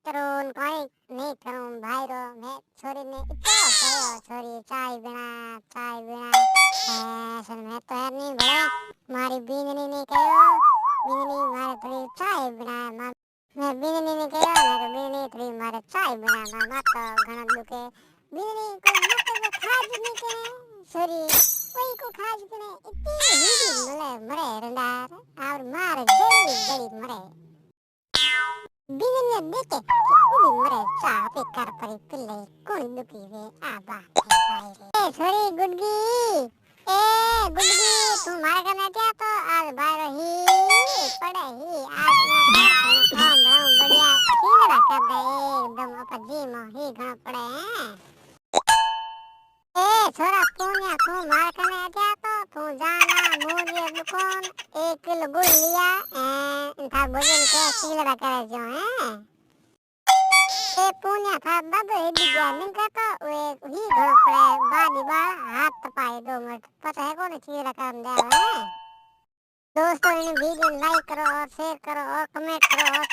करूँ कोई नहीं करूँ भाई रो मैं छोरी ने इतना कहो छोरी चाय बिना ऐसा मैं तो यार नहीं बड़े मारी बीननी ने कहो बीननी मारे थोड़ी चाय बिना मैं बीननी ने कहो मैं बीननी थोड़ी मारे चाय बिना मामा तो घना दुखे बीननी को मत को खाज नहीं करे छोरी कोई को खाज करे इतनी हिंदी मरे रंडार और मार जड़ी जड़ी मरे Bine dite che ubi mare cha pe kar pari pille koni duki ve aba bhai ए छोरी गुडगी ए गुडगी तू मारे कने क्या तो आज भाई रही पड़े ही आज मैं काम राम बढ़िया सीधा कर दे एकदम अपन जी में ही घण पड़े हैं ए छोरा पुण्या तू मारे कने क्या तो तू जाना मुझे दुकान 1 किलो गुड़ लिया था भोजन के सीधा करे जो है ए पुण्या था बब हेडी गया निका तो वे ही घर पड़े बादी बा हाथ तपाए 2 मिनट पता है कौन चीज रकम दे है दोस्तों इन वीडियो लाइक करो और शेयर करो और कमेंट करो और